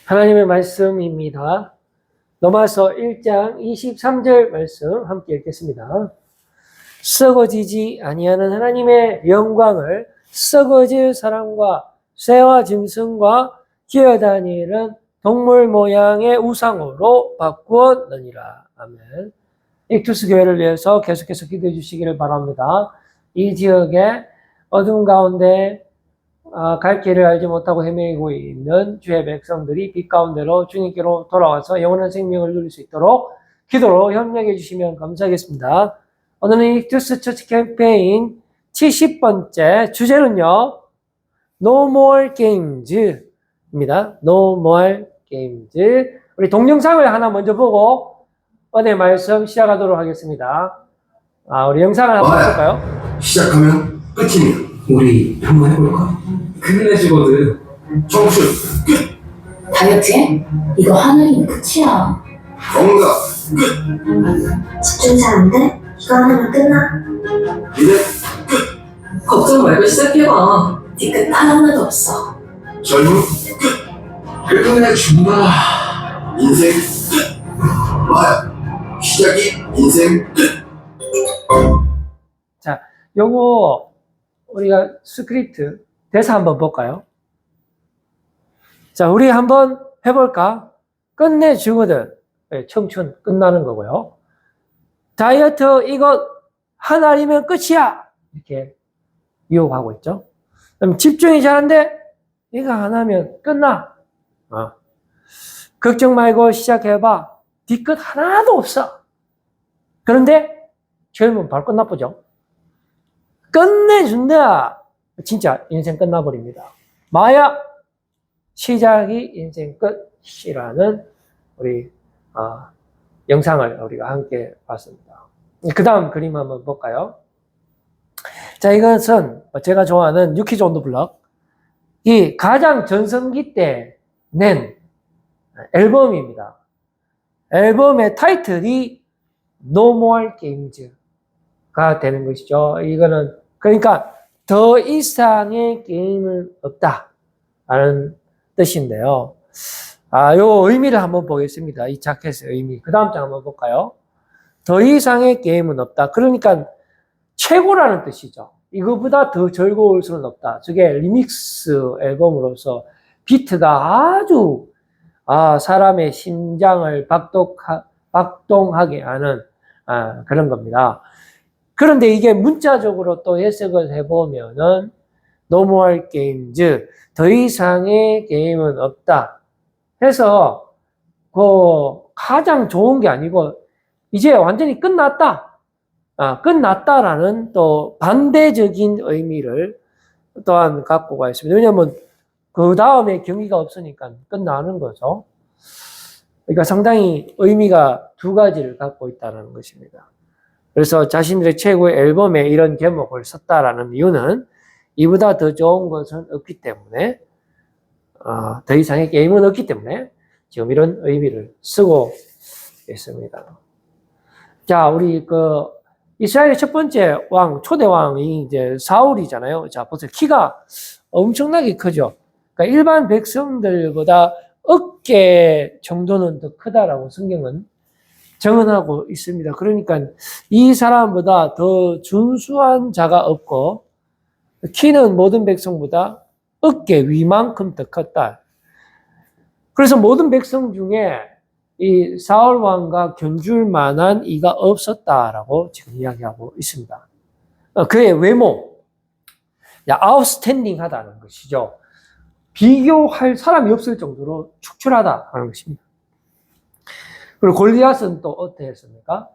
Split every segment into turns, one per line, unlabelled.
하나님의 말씀입니다. 로마서 1장 23절 말씀 함께 읽겠습니다. 썩어지지 아니하는 하나님의 영광을 썩어질 사람과 새와 짐승과 기어다니는 동물 모양의 우상으로 바꾸었느니라. 아멘. 익투스 교회를 위해서 계속해서 기도해 주시기를 바랍니다. 이 지역에 어둠 가운데 갈 길을 알지 못하고 헤매고 있는 주의 백성들이 빛 가운데로 주님께로 돌아와서 영원한 생명을 누릴 수 있도록 기도로 협력해 주시면 감사하겠습니다. 오늘은 익투스 처치 캠페인 70번째 주제는요, No More Games입니다. No More Games. 우리 동영상을 하나 먼저 보고 은혜 말씀 시작하도록 하겠습니다. 우리 영상을 한번 볼까요?
시작하면 끝이면 우리 한번 해볼까?
끝내주거든.
정수 끝!
다이어트해? 이거 하나이면 끝이야.
건강 끝!
집중 잘 안 돼? 이거 하나면 끝나.
미래
걱정 말고 시작해봐. 뒤끝 하나도 없어.
젊음 끝! 끝내준다. 인생 끝! 마야 시작이 인생 끝!
자, 요거 우리가 스크립트 대사 한번 볼까요? 자, 우리 한번 해볼까? 끝내주거든. 청춘 끝나는 거고요. 다이어트 이거 하나이면 끝이야. 이렇게 유혹하고 있죠. 그럼 집중이 잘안돼? 이거 하나면 끝나. 걱정 말고 시작해봐. 뒤끝 하나도 없어. 그런데 젊으면 바로 끝나보죠. 끝내준다. 진짜 인생 끝나버립니다. 마야 시작이 인생 끝이라는 우리 영상을 우리가 함께 봤습니다. 그 다음 그림 한번 볼까요? 자, 이것은 제가 좋아하는 유키즈 온 더 블럭, 이 가장 전성기 때 낸 앨범입니다. 앨범의 타이틀이 No More Games가 되는 것이죠. 이거는 그러니까 더 이상의 게임은 없다라는 뜻인데요. 요 의미를 한번 보겠습니다. 이 자켓의 의미. 그 다음 장 한번 볼까요? 더 이상의 게임은 없다. 그러니까 최고라는 뜻이죠. 이거보다 더 즐거울 수는 없다. 저게 리믹스 앨범으로서 비트가 아주 사람의 심장을 박동하게 하는 그런 겁니다. 그런데 이게 문자적으로 또 해석을 해보면은 No more games, 더 이상의 게임은 없다 해서 가장 좋은 게 아니고 이제 완전히 끝났다. 끝났다라는 또 반대적인 의미를 또한 갖고 가 있습니다. 왜냐하면 그 다음에 경기가 없으니까 끝나는 거죠. 그러니까 상당히 의미가 두 가지를 갖고 있다는 것입니다. 그래서 자신들의 최고의 앨범에 이런 제목을 썼다라는 이유는 이보다 더 좋은 것은 없기 때문에, 더 이상의 게임은 없기 때문에 지금 이런 의미를 쓰고 있습니다. 자, 우리 이스라엘의 첫 번째 왕, 초대 왕이 이제 사울이잖아요. 자, 보세요. 키가 엄청나게 크죠. 그러니까 일반 백성들보다 어깨 정도는 더 크다라고 성경은 정언하고 있습니다. 그러니까 이 사람보다 더 준수한 자가 없고 키는 모든 백성보다 어깨 위만큼 더 컸다. 그래서 모든 백성 중에 이 사울 왕과 견줄 만한 이가 없었다라고 지금 이야기하고 있습니다. 그의 외모, 아웃스탠딩 하다는 것이죠. 비교할 사람이 없을 정도로 축출하다는 것입니다. 그리고 골리앗은 또 어땠습니까?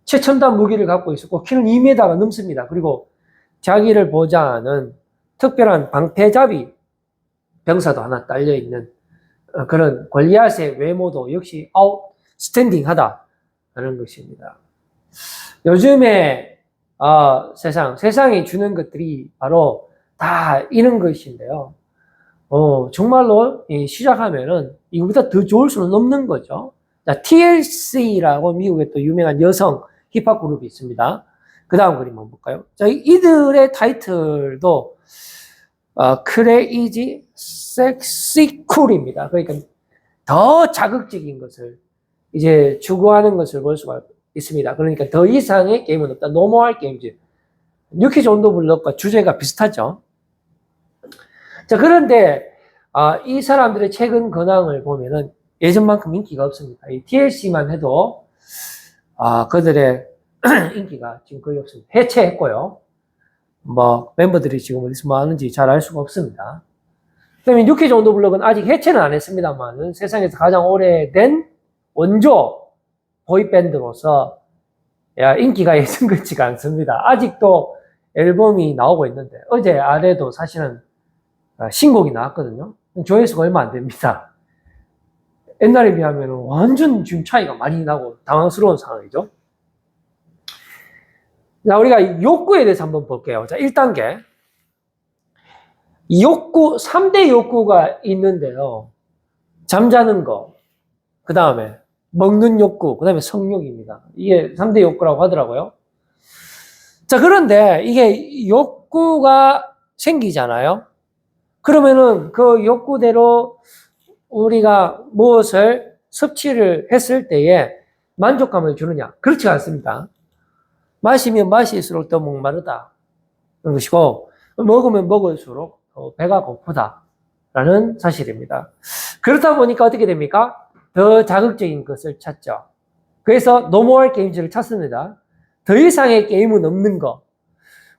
최첨단 무기를 갖고 있었고 키는 2m가 넘습니다. 그리고 자기를 보좌하는 특별한 방패잡이 병사도 하나 딸려있는 그런 골리앗의 외모도 역시 아웃스탠딩하다는 것입니다. 요즘에 세상이 주는 것들이 바로 다 이런 것인데요. 정말로 시작하면은 이거보다 더 좋을 수는 없는 거죠. 자, TLC라고 미국의 또 유명한 여성 힙합 그룹이 있습니다. 그 다음 그림 한번 볼까요? 자, 이들의 타이틀도 Crazy Sexy Cool입니다. 그러니까 더 자극적인 것을 이제 추구하는 것을 볼 수가 있습니다. 그러니까 더 이상의 게임은 없다. 노멀 게임즈. 뉴키즈 온더 블럭과 주제가 비슷하죠. 자, 그런데 이 사람들의 최근 근황을 보면은 예전만큼 인기가 없습니다. 이 TLC만 해도 그들의 인기가 지금 거의 없습니다. 해체했고요. 뭐 멤버들이 지금 어디서 뭐 하는지 잘 알 수가 없습니다. 그다음에 뉴키즈 온더 블럭은 아직 해체는 안 했습니다만은 세상에서 가장 오래된 원조 보이밴드로서 인기가 예전 같지가 않습니다. 아직도 앨범이 나오고 있는데 어제 아래도 사실은 신곡이 나왔거든요. 조회수가 얼마 안 됩니다. 옛날에 비하면 완전 지금 차이가 많이 나고 당황스러운 상황이죠. 자, 우리가 욕구에 대해서 한번 볼게요. 자, 1단계. 욕구, 3대 욕구가 있는데요. 잠자는 거, 그 다음에 먹는 욕구, 그 다음에 성욕입니다. 이게 3대 욕구라고 하더라고요. 자, 그런데 이게 욕구가 생기잖아요. 그러면은 그 욕구대로 우리가 무엇을 섭취를 했을 때에 만족감을 주느냐? 그렇지 않습니다. 마시면 마실수록 더 목마르다. 그런 것이고, 먹으면 먹을수록 더 배가 고프다라는 사실입니다. 그렇다 보니까 어떻게 됩니까? 더 자극적인 것을 찾죠. 그래서 노멀 게임즈를 찾습니다. 더 이상의 게임은 없는 거.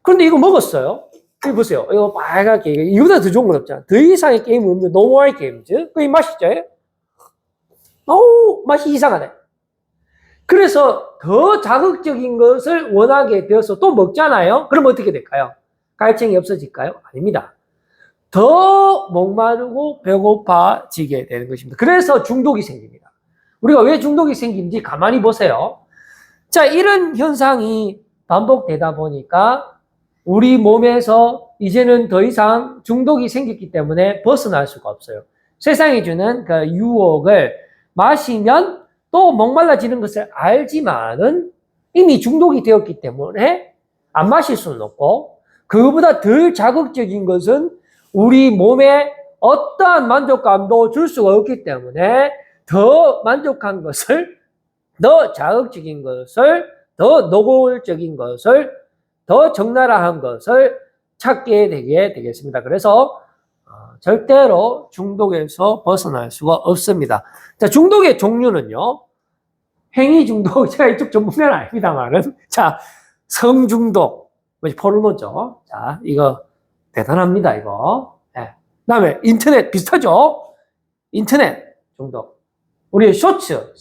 그런데 이거 먹었어요. 여기 보세요. 이거 빨갛게. 이거보다 더 좋은 건 없잖아. 더 이상의 게임은 없는 노멀 게임즈. 그게 맛있죠? 어우, 맛이 이상하네. 그래서 더 자극적인 것을 원하게 되어서 또 먹잖아요. 그럼 어떻게 될까요? 갈증이 없어질까요? 아닙니다. 더 목마르고 배고파지게 되는 것입니다. 그래서 중독이 생깁니다. 우리가 왜 중독이 생긴지 가만히 보세요. 자, 이런 현상이 반복되다 보니까 우리 몸에서 이제는 더 이상 중독이 생겼기 때문에 벗어날 수가 없어요. 세상이 주는 그 유혹을 마시면 또 목말라지는 것을 알지만은 이미 중독이 되었기 때문에 안 마실 수는 없고, 그거보다 덜 자극적인 것은 우리 몸에 어떠한 만족감도 줄 수가 없기 때문에 더 만족한 것을, 더 자극적인 것을, 더 노골적인 것을, 더 적나라한 것을 찾게 되게 되겠습니다. 그래서 절대로 중독에서 벗어날 수가 없습니다. 자, 중독의 종류는요. 행위 중독, 제가 이쪽 전문가는 아닙니다만은, 자, 성중독, 포르노죠. 자, 이거 대단합니다, 이거. 네. 그 다음에 인터넷 비슷하죠? 인터넷 중독. 우리 쇼츠.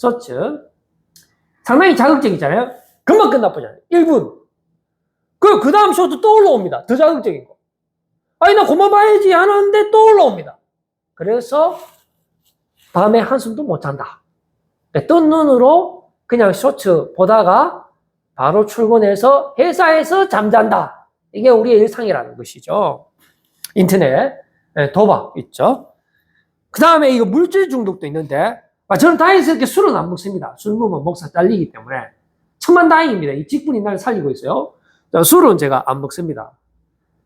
상당히 자극적이잖아요? 금방 끝나버리잖아요. 1분. 그 다음 쇼츠 또 올라옵니다. 더 자극적인 거. 아니, 나 그만 봐야지 하는데 또 올라옵니다. 그래서 밤에 한숨도 못 잔다. 뜬 눈으로 그냥 쇼츠 보다가 바로 출근해서 회사에서 잠잔다. 이게 우리의 일상이라는 것이죠. 인터넷, 도박 있죠. 그 다음에 이거 물질 중독도 있는데, 저는 다행스럽게 술은 안 먹습니다. 술 먹으면 목살 잘리기 때문에. 천만다행입니다. 이 직분이 날 살리고 있어요. 자, 술은 제가 안 먹습니다.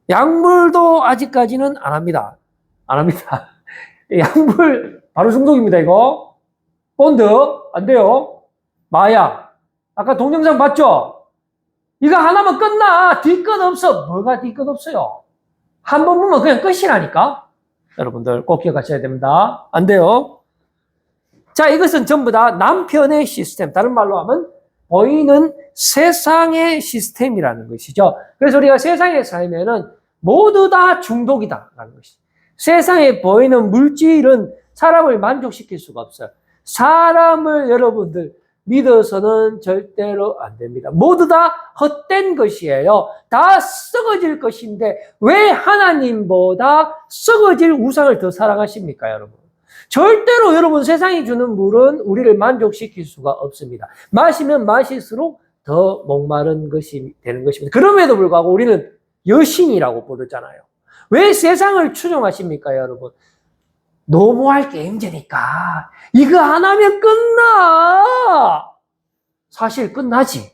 약물도 아직까지는 안 합니다. 약물 바로 중독입니다, 이거. 본드 안 돼요. 마약. 아까 동영상 봤죠? 이거 하나만 끝나. 뒤끝 없어. 뭐가 뒤끝 없어요? 한 번 보면 그냥 끝이라니까. 여러분들 꼭 기억하셔야 됩니다. 안 돼요. 자, 이것은 전부 다 남편의 시스템. 다른 말로 하면 보이는 세상의 시스템이라는 것이죠. 그래서 우리가 세상에 살면은 모두 다 중독이다라는 것이죠. 세상에 보이는 물질은 사람을 만족시킬 수가 없어요. 사람을 여러분들 믿어서는 절대로 안 됩니다. 모두 다 헛된 것이에요. 다 썩어질 것인데 왜 하나님보다 썩어질 우상을 더 사랑하십니까, 여러분? 절대로 여러분 세상이 주는 물은 우리를 만족시킬 수가 없습니다. 마시면 마실수록 더 목마른 것이 되는 것입니다. 그럼에도 불구하고 우리는 여신이라고 부르잖아요. 왜 세상을 추종하십니까, 여러분? 노무할 게임제니까 이거 안 하면 끝나. 사실 끝나지.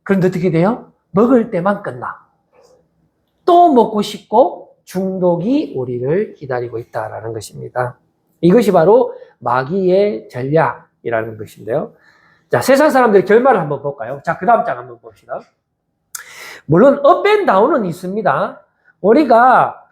그런데 어떻게 돼요? 먹을 때만 끝나. 또 먹고 싶고 중독이 우리를 기다리고 있다라는 것입니다. 이것이 바로 마귀의 전략이라는 것인데요. 자, 세상 사람들의 결말을 한번 볼까요? 자, 그 다음 장 한번 봅시다. 물론 업앤다운은 있습니다. 우리가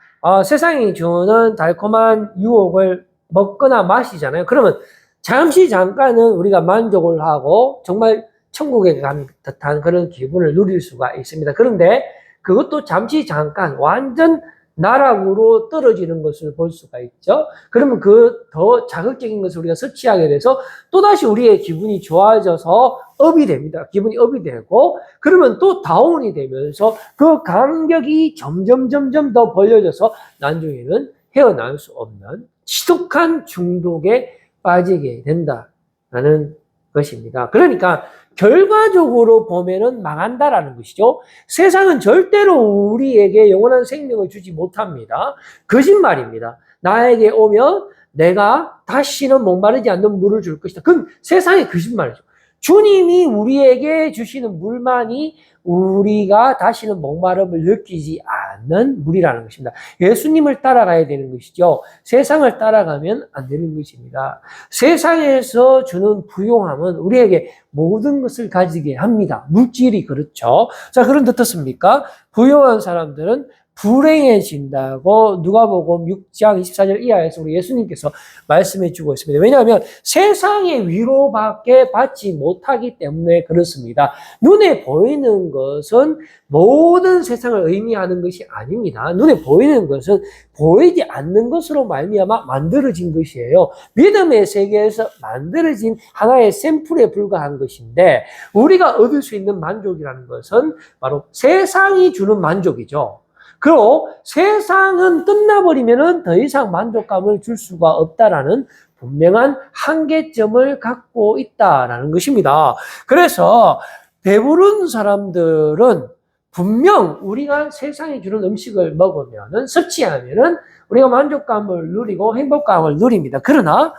세상이 주는 달콤한 유혹을 먹거나 마시잖아요. 그러면 잠깐은 우리가 만족을 하고 정말 천국에 간 듯한 그런 기분을 누릴 수가 있습니다. 그런데 그것도 잠깐 완전 나락으로 떨어지는 것을 볼 수가 있죠. 그러면 그 더 자극적인 것을 우리가 섭취하게 돼서 또다시 우리의 기분이 좋아져서 업이 됩니다. 기분이 업이 되고, 그러면 또 다운이 되면서 그 간격이 점점 더 벌려져서 나중에는 헤어나올 수 없는 지독한 중독에 빠지게 된다라는 것입니다. 그러니까 결과적으로 보면은 망한다라는 것이죠. 세상은 절대로 우리에게 영원한 생명을 주지 못합니다. 거짓말입니다. 나에게 오면 내가 다시는 목마르지 않는 물을 줄 것이다. 그건 세상의 거짓말이죠. 주님이 우리에게 주시는 물만이 우리가 다시는 목마름을 느끼지 않는 물이라는 것입니다. 예수님을 따라가야 되는 것이죠. 세상을 따라가면 안 되는 것입니다. 세상에서 주는 부요함은 우리에게 모든 것을 가지게 합니다. 물질이 그렇죠. 자, 그런데 어떻습니까? 부요한 사람들은 불행해진다고 누가복음 6장 24절 이하에서 우리 예수님께서 말씀해 주고 있습니다. 왜냐하면 세상의 위로밖에 받지 못하기 때문에 그렇습니다. 눈에 보이는 것은 모든 세상을 의미하는 것이 아닙니다. 눈에 보이는 것은 보이지 않는 것으로 말미암아 만들어진 것이에요. 믿음의 세계에서 만들어진 하나의 샘플에 불과한 것인데, 우리가 얻을 수 있는 만족이라는 것은 바로 세상이 주는 만족이죠. 그리고 세상은 끝나버리면은 더 이상 만족감을 줄 수가 없다라는 분명한 한계점을 갖고 있다라는 것입니다. 그래서 배부른 사람들은 분명 우리가 세상에 주는 음식을 먹으면은, 섭취하면은 우리가 만족감을 누리고 행복감을 누립니다. 그러나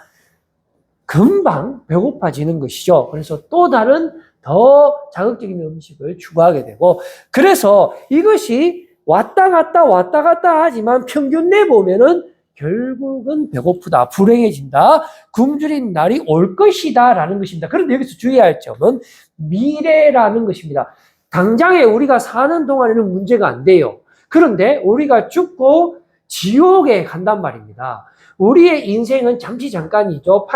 금방 배고파지는 것이죠. 그래서 또 다른 더 자극적인 음식을 추구하게 되고, 그래서 이것이 왔다 갔다 하지만 평균 내보면은 결국은 배고프다, 불행해진다, 굶주린 날이 올 것이다 라는 것입니다. 그런데 여기서 주의해야 할 점은 미래라는 것입니다. 당장에 우리가 사는 동안에는 문제가 안 돼요. 그런데 우리가 죽고 지옥에 간단 말입니다. 우리의 인생은 잠깐이죠.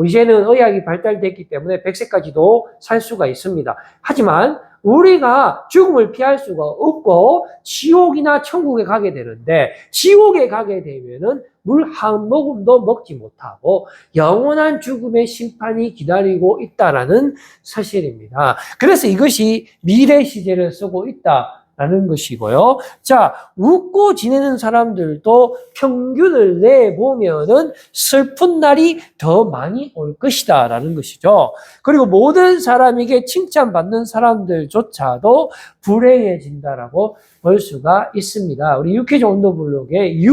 이제는 의학이 발달됐기 때문에 100세까지도 살 수가 있습니다. 하지만 우리가 죽음을 피할 수가 없고 지옥이나 천국에 가게 되는데, 지옥에 가게 되면은 물 한 모금도 먹지 못하고 영원한 죽음의 심판이 기다리고 있다라는 사실입니다. 그래서 이것이 미래 시제를 쓰고 있다라는 것이고요. 자, 웃고 지내는 사람들도 평균을 내보면은 슬픈 날이 더 많이 올 것이다 라는 것이죠. 그리고 모든 사람에게 칭찬받는 사람들조차도 불행해진다라고 볼 수가 있습니다. 우리 유쾌적 온도블록의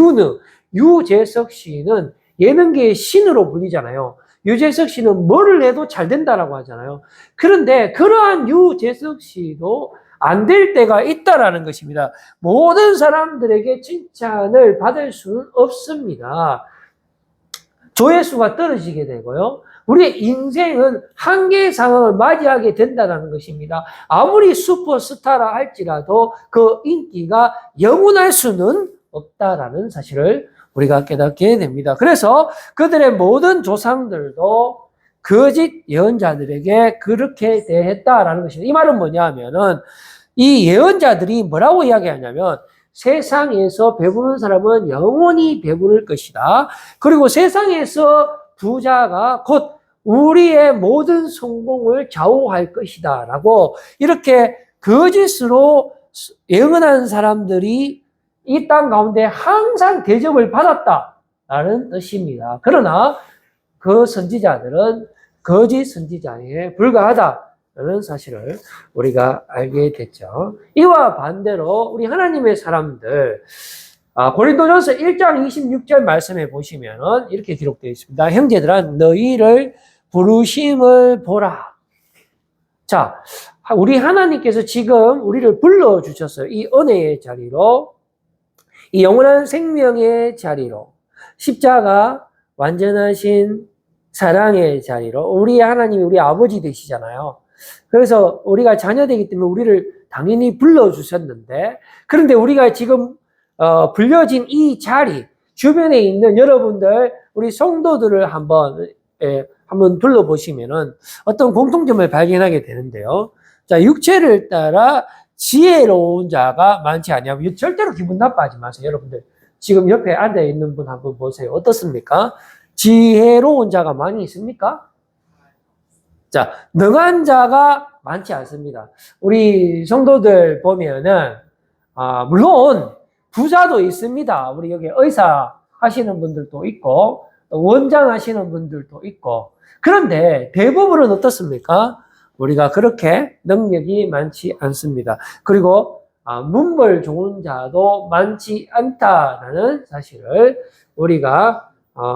유재석 씨는 예능계의 신으로 불리잖아요. 유재석 씨는 뭐를 해도 잘 된다라고 하잖아요. 그런데 그러한 유재석 씨도 안 될 때가 있다라는 것입니다. 모든 사람들에게 칭찬을 받을 수는 없습니다. 조회수가 떨어지게 되고요. 우리의 인생은 한계의 상황을 맞이하게 된다는 것입니다. 아무리 슈퍼스타라 할지라도 그 인기가 영원할 수는 없다라는 사실을 우리가 깨닫게 됩니다. 그래서 그들의 모든 조상들도 거짓 예언자들에게 그렇게 대했다라는 것입니다. 이 말은 뭐냐 하면은, 이 예언자들이 뭐라고 이야기하냐면, 세상에서 배부른 사람은 영원히 배부를 것이다. 그리고 세상에서 부자가 곧 우리의 모든 성공을 좌우할 것이다 라고 이렇게 거짓으로 예언한 사람들이 이 땅 가운데 항상 대접을 받았다라는 뜻입니다. 그러나 그 선지자들은 거짓 선지자에 불과하다라는 사실을 우리가 알게 됐죠. 이와 반대로 우리 하나님의 사람들, 고린도전서 1장 26절 말씀에 보시면 이렇게 기록되어 있습니다. 형제들아, 너희를 부르심을 보라. 자, 우리 하나님께서 지금 우리를 불러주셨어요. 이 은혜의 자리로, 이 영원한 생명의 자리로, 십자가 완전하신 사랑의 자리로 우리 하나님이 우리 아버지 되시잖아요. 그래서 우리가 자녀되기 때문에 우리를 당연히 불러주셨는데, 그런데 우리가 지금 불려진 이 자리 주변에 있는 여러분들, 우리 성도들을 한번 둘러보시면은 어떤 공통점을 발견하게 되는데요. 자, 육체를 따라 지혜로운 자가 많지 않냐면, 절대로 기분 나빠하지 마세요. 여러분들 지금 옆에 앉아 있는 분 한번 보세요. 어떻습니까? 지혜로운 자가 많이 있습니까? 자, 능한 자가 많지 않습니다. 우리 성도들 보면은 물론 부자도 있습니다. 우리 여기 의사 하시는 분들도 있고 원장 하시는 분들도 있고, 그런데 대부분은 어떻습니까? 우리가 그렇게 능력이 많지 않습니다. 그리고 문벌 좋은 자도 많지 않다라는 사실을 우리가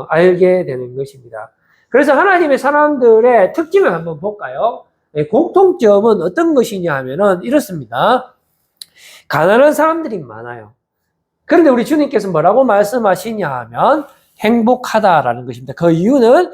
알게 되는 것입니다. 그래서 하나님의 사람들의 특징을 한번 볼까요? 공통점은 어떤 것이냐 하면은 이렇습니다. 가난한 사람들이 많아요. 그런데 우리 주님께서 뭐라고 말씀하시냐 하면 행복하다라는 것입니다. 그 이유는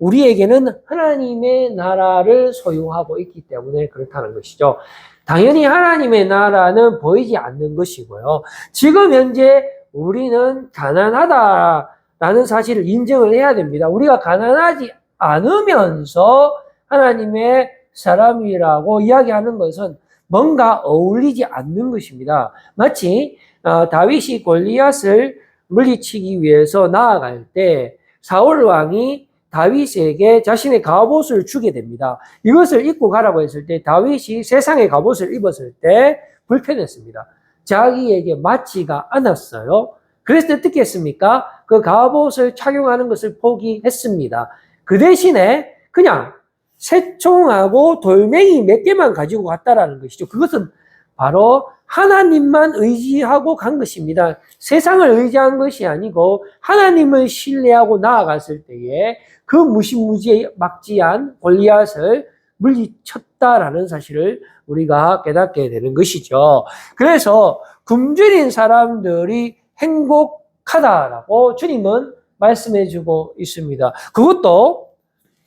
우리에게는 하나님의 나라를 소유하고 있기 때문에 그렇다는 것이죠. 당연히 하나님의 나라는 보이지 않는 것이고요. 지금 현재 우리는 가난하다라는 사실을 인정을 해야 됩니다. 우리가 가난하지 않으면서 하나님의 사람이라고 이야기하는 것은 뭔가 어울리지 않는 것입니다. 마치 다윗이 골리앗을 물리치기 위해서 나아갈 때 사울 왕이 다윗에게 자신의 갑옷을 주게 됩니다. 이것을 입고 가라고 했을 때 다윗이 세상의 갑옷을 입었을 때 불편했습니다. 자기에게 맞지가 않았어요. 그래서 어떻게 했습니까? 그 갑옷을 착용하는 것을 포기했습니다. 그 대신에 그냥 새총하고 돌멩이 몇 개만 가지고 갔다라는 것이죠. 그것은 바로 하나님만 의지하고 간 것입니다. 세상을 의지한 것이 아니고 하나님을 신뢰하고 나아갔을 때에 그 무시무지막지한 골리앗을 물리쳤다라는 사실을 우리가 깨닫게 되는 것이죠. 그래서 굶주린 사람들이 행복하다라고 주님은 말씀해주고 있습니다. 그것도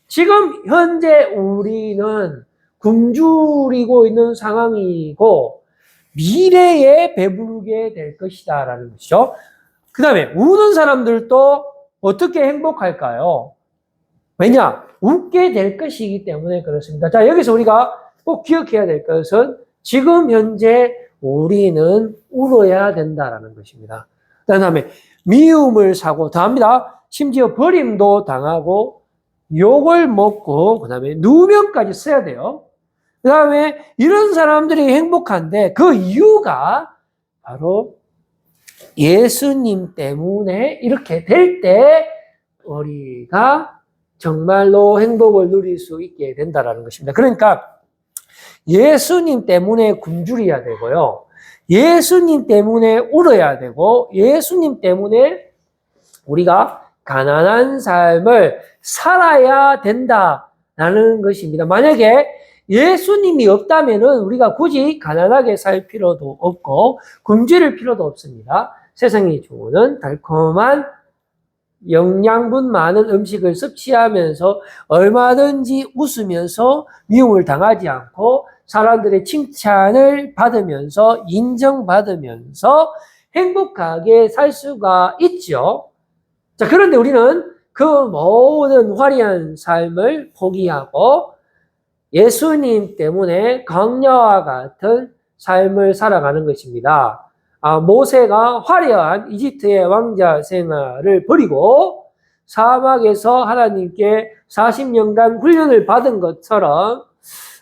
지금 현재 우리는 굶주리고 있는 상황이고 미래에 배부르게 될 것이다 라는 것이죠. 그 다음에 우는 사람들도 어떻게 행복할까요? 왜냐? 웃게 될 것이기 때문에 그렇습니다. 자, 여기서 우리가 꼭 기억해야 될 것은 지금 현재 우리는 울어야 된다라는 것입니다. 그 다음에 미움을 사고 더합니다. 심지어 버림도 당하고 욕을 먹고 그 다음에 누명까지 써야 돼요. 그 다음에 이런 사람들이 행복한데 그 이유가 바로 예수님 때문에 이렇게 될 때 우리가 정말로 행복을 누릴 수 있게 된다는 것입니다. 그러니까 예수님 때문에 굶주려야 되고요. 예수님 때문에 울어야 되고 예수님 때문에 우리가 가난한 삶을 살아야 된다라는 것입니다. 만약에 예수님이 없다면은 우리가 굳이 가난하게 살 필요도 없고 굶주릴 필요도 없습니다. 세상이 주는 달콤한 영양분 많은 음식을 섭취하면서 얼마든지 웃으면서 미움을 당하지 않고 사람들의 칭찬을 받으면서 인정받으면서 행복하게 살 수가 있죠. 자, 그런데 우리는 그 모든 화려한 삶을 포기하고 예수님 때문에 강야와 같은 삶을 살아가는 것입니다. 모세가 화려한 이집트의 왕자 생활을 버리고 사막에서 하나님께 40년간 훈련을 받은 것처럼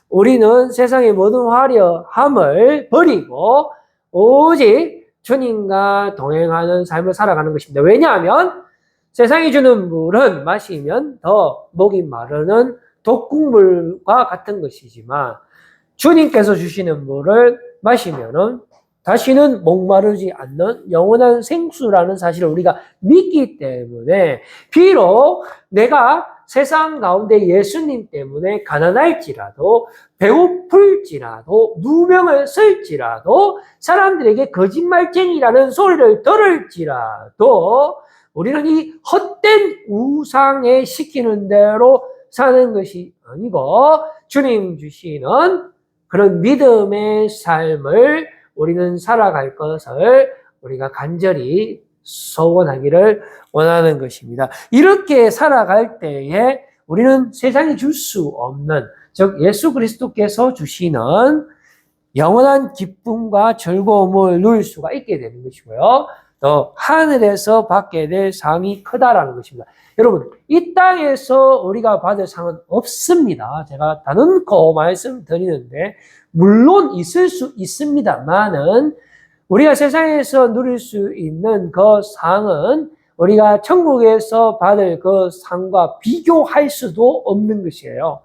우리는 세상의 모든 화려함을 버리고 오직 주님과 동행하는 삶을 살아가는 것입니다. 왜냐하면 세상이 주는 물은 마시면 더 목이 마르는 독국물과 같은 것이지만 주님께서 주시는 물을 마시면은 다시는 목마르지 않는 영원한 생수라는 사실을 우리가 믿기 때문에 비록 내가 세상 가운데 예수님 때문에 가난할지라도 배고플지라도 누명을 쓸지라도 사람들에게 거짓말쟁이라는 소리를 들을지라도 우리는 이 헛된 우상에 시키는 대로 사는 것이 아니고 주님 주시는 그런 믿음의 삶을 우리는 살아갈 것을 우리가 간절히 소원하기를 원하는 것입니다. 이렇게 살아갈 때에 우리는 세상이 줄 수 없는, 즉 예수 그리스도께서 주시는 영원한 기쁨과 즐거움을 누릴 수가 있게 되는 것이고요. 또 하늘에서 받게 될 상이 크다라는 것입니다. 여러분, 이 땅에서 우리가 받을 상은 없습니다. 제가 다듬고 말씀드리는데 물론 있을 수 있습니다만은 우리가 세상에서 누릴 수 있는 그 상은 우리가 천국에서 받을 그 상과 비교할 수도 없는 것이에요.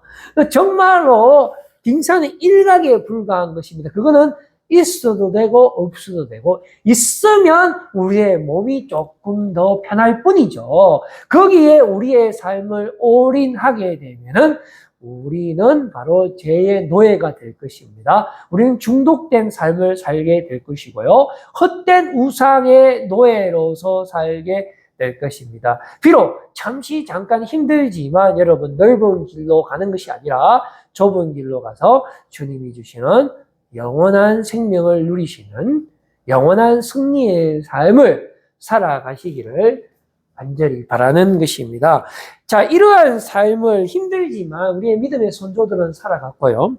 정말로 빙산의 일각에 불과한 것입니다. 그거는 있어도 되고 없어도 되고 있으면 우리의 몸이 조금 더 편할 뿐이죠. 거기에 우리의 삶을 올인하게 되면은 우리는 바로 죄의 노예가 될 것입니다. 우리는 중독된 삶을 살게 될 것이고요. 헛된 우상의 노예로서 살게 될 것입니다. 비록 잠깐 힘들지만 여러분 넓은 길로 가는 것이 아니라 좁은 길로 가서 주님이 주시는 영원한 생명을 누리시는 영원한 승리의 삶을 살아가시기를 간절히 바라는 것입니다. 자, 이러한 삶을 힘들지만 우리의 믿음의 선조들은 살아갔고요.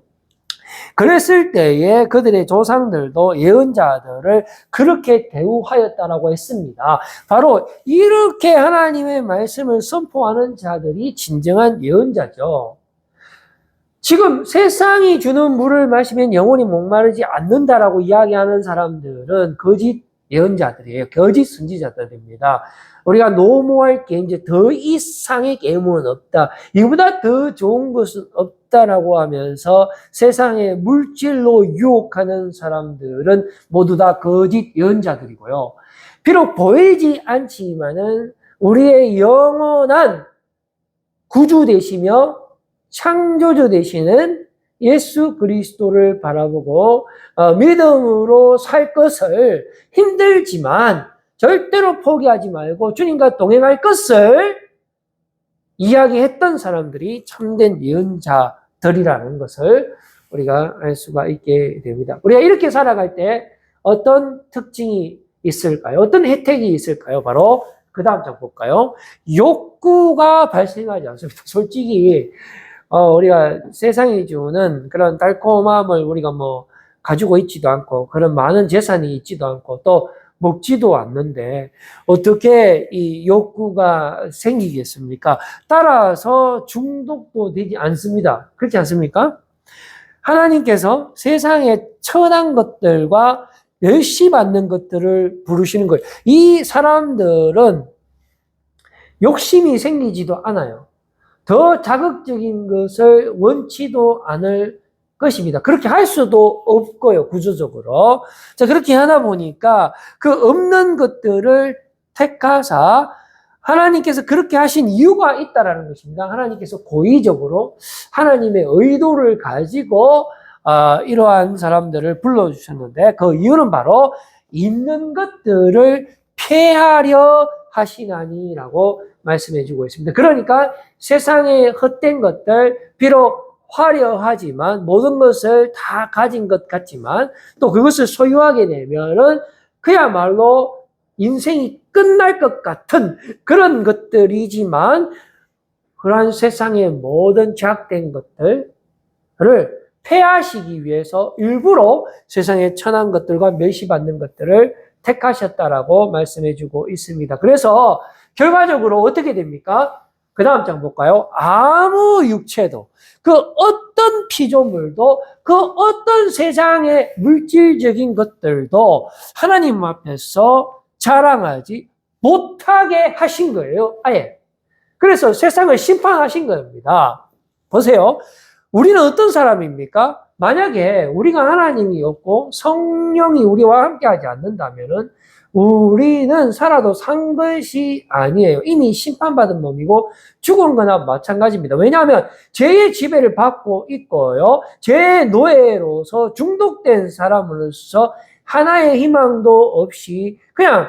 그랬을 때에 그들의 조상들도 예언자들을 그렇게 대우하였다라고 했습니다. 바로 이렇게 하나님의 말씀을 선포하는 자들이 진정한 예언자죠. 지금 세상이 주는 물을 마시면 영원히 목마르지 않는다라고 이야기하는 사람들은 거짓 예언자들이에요. 거짓 선지자들입니다. 우리가 노모할 게 이제 더 이상의 계명은 없다. 이보다 더 좋은 것은 없다라고 하면서 세상의 물질로 유혹하는 사람들은 모두 다 거짓 예언자들이고요. 비록 보이지 않지만은 우리의 영원한 구주 되시며 창조주 되시는 예수 그리스도를 바라보고 믿음으로 살 것을 힘들지만 절대로 포기하지 말고 주님과 동행할 것을 이야기했던 사람들이 참된 예언자들이라는 것을 우리가 알 수가 있게 됩니다. 우리가 이렇게 살아갈 때 어떤 특징이 있을까요? 어떤 혜택이 있을까요? 바로 그 다음 장 볼까요? 욕구가 발생하지 않습니다. 솔직히 우리가 세상이 주는 그런 달콤함을 우리가 가지고 있지도 않고 그런 많은 재산이 있지도 않고 또 먹지도 않는데 어떻게 이 욕구가 생기겠습니까? 따라서 중독도 되지 않습니다. 그렇지 않습니까? 하나님께서 세상의 천한 것들과 멸시받는 것들을 부르시는 거예요. 이 사람들은 욕심이 생기지도 않아요. 더 자극적인 것을 원치도 않을 것입니다. 그렇게 할 수도 없고요, 구조적으로. 자, 그렇게 하다 보니까 그 없는 것들을 택하사 하나님께서 그렇게 하신 이유가 있다라는 것입니다. 하나님께서 고의적으로 하나님의 의도를 가지고 이러한 사람들을 불러주셨는데 그 이유는 바로 있는 것들을 폐하려 하시나니라고 말씀해주고 있습니다. 그러니까 세상의 헛된 것들, 비록 화려하지만 모든 것을 다 가진 것 같지만 또 그것을 소유하게 되면은 그야말로 인생이 끝날 것 같은 그런 것들이지만 그러한 세상의 모든 죄악된 것들을 폐하시기 위해서 일부러 세상의 천한 것들과 멸시받는 것들을 택하셨다라고 말씀해주고 있습니다. 그래서 결과적으로 어떻게 됩니까? 그 다음 장 볼까요? 아무 육체도, 그 어떤 피조물도, 그 어떤 세상의 물질적인 것들도 하나님 앞에서 자랑하지 못하게 하신 거예요, 아예. 그래서 세상을 심판하신 겁니다. 보세요. 우리는 어떤 사람입니까? 만약에 우리가 하나님이 없고 성령이 우리와 함께하지 않는다면은 우리는 살아도 산 것이 아니에요. 이미 심판받은 몸이고 죽은 거나 마찬가지입니다. 왜냐하면 죄의 지배를 받고 있고요. 죄의 노예로서 중독된 사람으로서 하나의 희망도 없이 그냥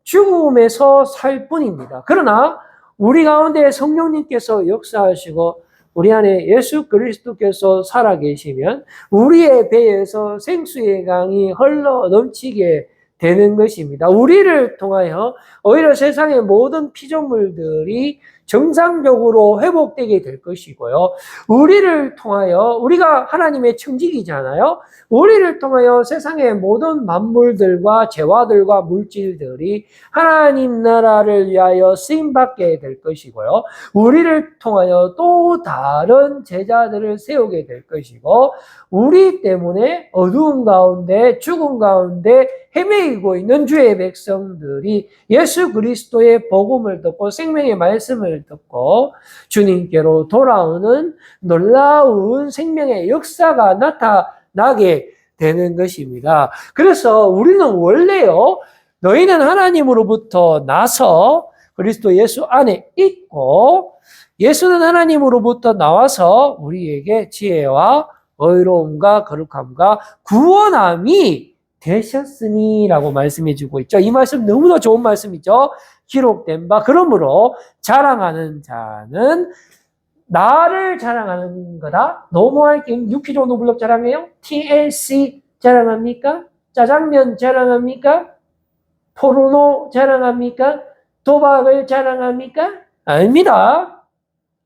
죽음에서 살 뿐입니다. 그러나 우리 가운데 성령님께서 역사하시고 우리 안에 예수 그리스도께서 살아계시면 우리의 배에서 생수의 강이 흘러 넘치게 되는 것입니다. 우리를 통하여 오히려 세상의 모든 피조물들이 정상적으로 회복되게 될 것이고요. 우리를 통하여, 우리가 하나님의 청지기잖아요. 우리를 통하여 세상의 모든 만물들과 재화들과 물질들이 하나님 나라를 위하여 쓰임받게 될 것이고요. 우리를 통하여 또 다른 제자들을 세우게 될 것이고, 우리 때문에 어두운 가운데, 죽음 가운데 헤매이고 있는 주의 백성들이 예수 그리스도의 복음을 듣고 생명의 말씀을 듣고 주님께로 돌아오는 놀라운 생명의 역사가 나타나게 되는 것입니다. 그래서 우리는 원래요, 너희는 하나님으로부터 나서 그리스도 예수 안에 있고 예수는 하나님으로부터 나와서 우리에게 지혜와 의로움과 거룩함과 구원함이 되셨으니라고 말씀해 주고 있죠. 이 말씀 너무나 좋은 말씀이죠. 기록된 바 그러므로 자랑하는 자는 나를 자랑하는 거다. 노모할 게임 유키조 노블럭 자랑해요? TLC 자랑합니까? 짜장면 자랑합니까? 포르노 자랑합니까? 도박을 자랑합니까? 아닙니다.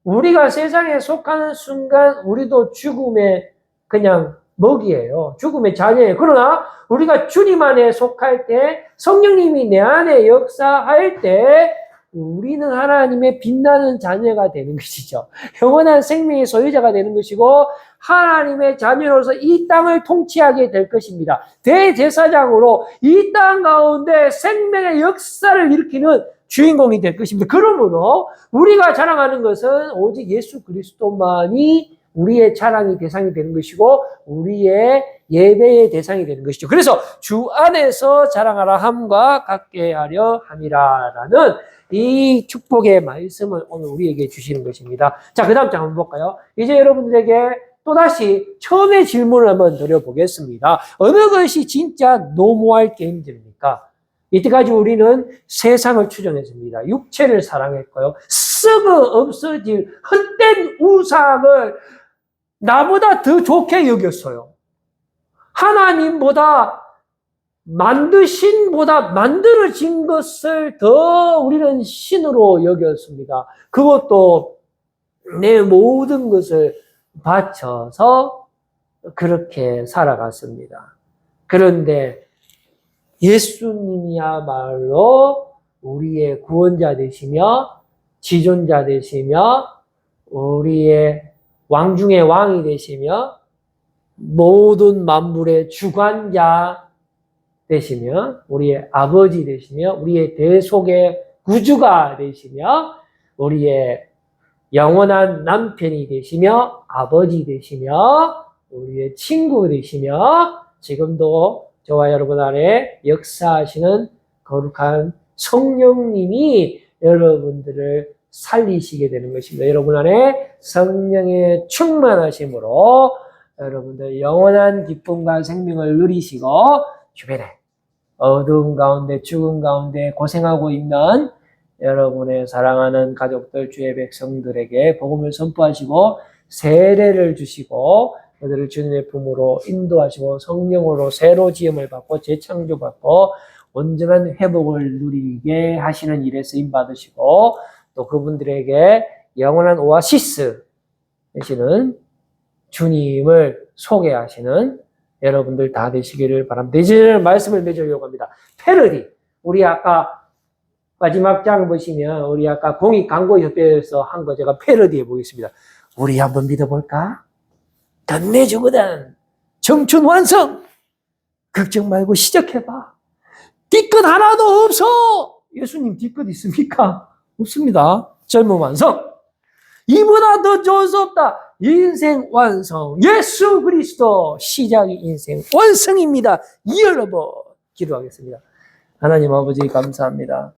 우리가 세상에 속하는 순간 우리도 죽음의 그냥 먹이에요. 죽음의 자녀예요. 그러나 우리가 주님 안에 속할 때 성령님이 내 안에 역사할 때 우리는 하나님의 빛나는 자녀가 되는 것이죠. 영원한 생명의 소유자가 되는 것이고 하나님의 자녀로서 이 땅을 통치하게 될 것입니다. 대제사장으로 이 땅 가운데 생명의 역사를 일으키는 주인공이 될 것입니다. 그러므로 우리가 자랑하는 것은 오직 예수 그리스도만이 우리의 자랑의 대상이 되는 것이고 우리의 예배의 대상이 되는 것이죠. 그래서 주 안에서 자랑하라 함과 같게 하려 함이라라는 이 축복의 말씀을 오늘 우리에게 주시는 것입니다. 자, 그 다음 장 한번 볼까요? 이제 여러분들에게 또다시 처음의 질문을 한번 드려보겠습니다. 어느 것이 진짜 노모할 게임즈입니까? 이때까지 우리는 세상을 추종했습니다. 육체를 사랑했고요. 썩어 없어질 헛된 우상을 나보다 더 좋게 여겼어요. 하나님보다 만드신보다 만들어진 것을 더 우리는 신으로 여겼습니다. 그것도 내 모든 것을 바쳐서 그렇게 살아갔습니다. 그런데 예수님이야말로 우리의 구원자 되시며 지존자 되시며 우리의 왕 중의 왕이 되시며 모든 만물의 주관자 되시며 우리의 아버지 되시며 우리의 대속의 구주가 되시며 우리의 영원한 남편이 되시며 아버지 되시며 우리의 친구 되시며 지금도 저와 여러분 안에 역사하시는 거룩한 성령님이 여러분들을 살리시게 되는 것입니다. 여러분 안에 성령의 충만하심으로 여러분들 영원한 기쁨과 생명을 누리시고 주변에 어두운 가운데 죽음 가운데 고생하고 있는 여러분의 사랑하는 가족들 주의 백성들에게 복음을 선포하시고 세례를 주시고 그들을 주님의 품으로 인도하시고 성령으로 새로 지음을 받고 재창조받고 온전한 회복을 누리게 하시는 일에 쓰임 받으시고 또 그분들에게 영원한 오아시스 되시는 주님을 소개하시는 여러분들 다 되시기를 바랍니다. 이제 말씀을 맺으려고 합니다. 패러디. 우리 아까 마지막 장 보시면 우리 아까 공익광고협회에서 한 거 제가 패러디해 보겠습니다. 우리 한번 믿어볼까? 끝내주거든. 청춘 완성. 걱정 말고 시작해봐. 뒤끝 하나도 없어. 예수님 뒤끝 있습니까? 없습니다. 젊은 완성. 이보다 더 좋을 수 없다. 인생 완성. 예수 그리스도 시작이 인생 완성입니다. 여러분 기도하겠습니다. 하나님 아버지 감사합니다.